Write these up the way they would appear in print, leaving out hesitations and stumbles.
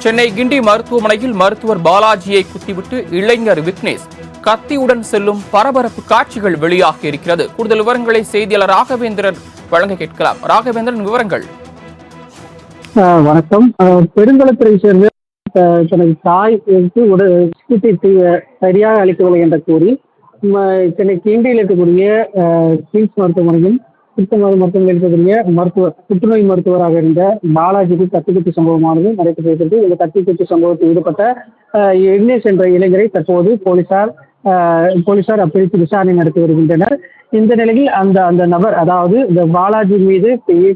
சென்னை கிண்டி மருத்துவமனையில் மருத்துவர் பாலாஜியை குத்திவிட்டு இளைஞர் விக்னேஷ் கத்தியுடன் செல்லும் பரபரப்பு காட்சிகள் வெளியாகி இருக்கிறது. கூடுதல் விவரங்களை செய்தியாளர் ராகவேந்திரன் வழங்க கேட்கலாம். ராகவேந்திரன், விவரங்கள். வணக்கம். பெருங்குளத்துறை சேர்ந்த தனது தாய் சரியாக அளிக்கவில்லை என்று கூறி சென்னை கிண்டியில் இருக்கக்கூடிய கிங்ஸ் மருத்துவமனையும் மருத்துவமனையில் இருக்கக்கூடிய புற்றுநோய் மருத்துவராக இருந்த பாலாஜிக்கு கத்திக்குத்து சம்பவமானது நடைபெற்றிருக்கிறது. இந்த கத்திக்குத்து சம்பவத்தில் ஈடுபட்ட விக்னேஷ் என்ற இளைஞரை தற்போது போலீசார் பிடித்து விசாரணை நடத்தி வருகின்றனர். இந்த நிலையில் அந்த நபர், அதாவது இந்த பாலாஜி மீது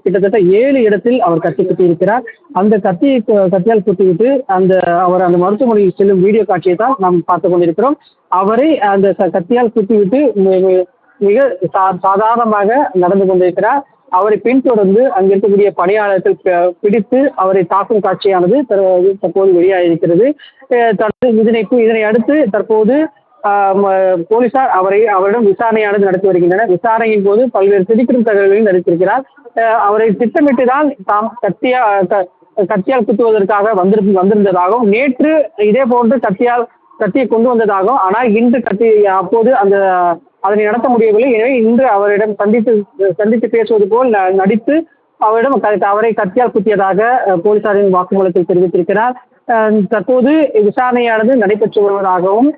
கிட்டத்தட்ட 7 இடத்தில் அவர் கத்தி குத்தி இருக்கிறார். அந்த கத்தியால் குத்திவிட்டு அவர் அந்த மருத்துவமனையில் செல்லும் வீடியோ காட்சியை தான் நாம் பார்த்து கொண்டிருக்கிறோம். அவரை அந்த கத்தியால் குத்திவிட்டு மிக சாதாரணமாக நடந்து கொண்டிருக்கிறார். அவரை பின்தொடர்ந்து அங்கிருக்கக்கூடிய பணியாளர்கள் பிடித்து அவரை தாக்கும் காட்சியானது தற்போது வெளியாகியிருக்கிறது. இதனை அடுத்து தற்போது போலீசார் அவரிடம் விசாரணையானது நடத்தி வருகின்றனர். விசாரணையின் போது பல்வேறு திடுக்கிடும் தகவல்களையும் நடத்தியிருக்கிறார். அவரை திட்டமிட்டுதான் தாம் கத்தியால் குத்துவதற்காக வந்திருந்ததாகவும், நேற்று இதே போன்று கத்தியை கொண்டு வந்ததாகவும், ஆனால் இன்று அப்போது அதனை நடத்த முடியவில்லை. எனவே இன்று அவரிடம் சந்தித்து பேசுவது போல் நடித்து அவரை கத்தியால் குத்தியதாக போலீசாரின் வாக்குமூலத்தில் தெரிவித்திருக்கிறார். தற்போது விசாரணையானது நடைபெற்று வருவதாகவும்,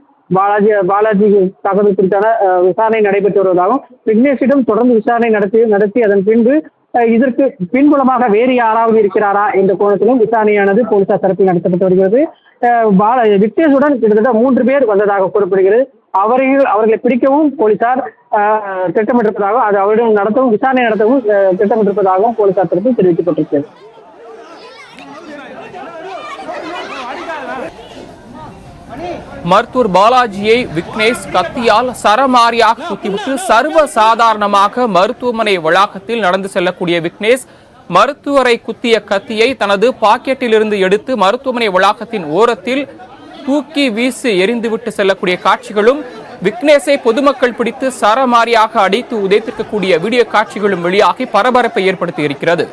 பாலாஜி தகவல் குறித்தான விசாரணை நடைபெற்று வருவதாகவும், விக்னேஷிடம் தொடர்ந்து விசாரணை நடத்தி அதன் பின்பு இதற்கு பின்புலமாக வேறு யாராவது இருக்கிறாரா என்ற கோணத்திலும் விசாரணையானது போலீசார் தரப்பில் நடத்தப்பட்டு வருகிறது. விக்னேஷுடன் கிட்டத்தட்ட 3 பேர் வந்ததாக கூறப்படுகிறது. அவர்களை பிடிக்கவும் போலீசார் திட்டமிட்டிருப்பதாகவும், அது அவரிடம் விசாரணை நடத்தவும் திட்டமிட்டிருப்பதாகவும் போலீசார் தரப்பில் தெரிவிக்கப்பட்டிருக்கிறது. மருத்துவர் பாலாஜியை விக்னேஷ் கத்தியால் சரமாரியாக குத்திவிட்டு சர்வ சாதாரணமாக மருத்துவமனை வளாகத்தில் நடந்து செல்லக்கூடிய விக்னேஷ் மருத்துவரை குத்திய கத்தியை தனது பாக்கெட்டில் இருந்து எடுத்து மருத்துவமனை வளாகத்தின் ஓரத்தில் தூக்கி வீசி எரிந்துவிட்டு செல்லக்கூடிய காட்சிகளும், விக்னேஷை பொதுமக்கள் பிடித்து சரமாரியாக அடித்து உதைத்திருக்கக்கூடிய வீடியோ காட்சிகளும் வெளியாகி பரபரப்பை ஏற்படுத்தி இருக்கிறது.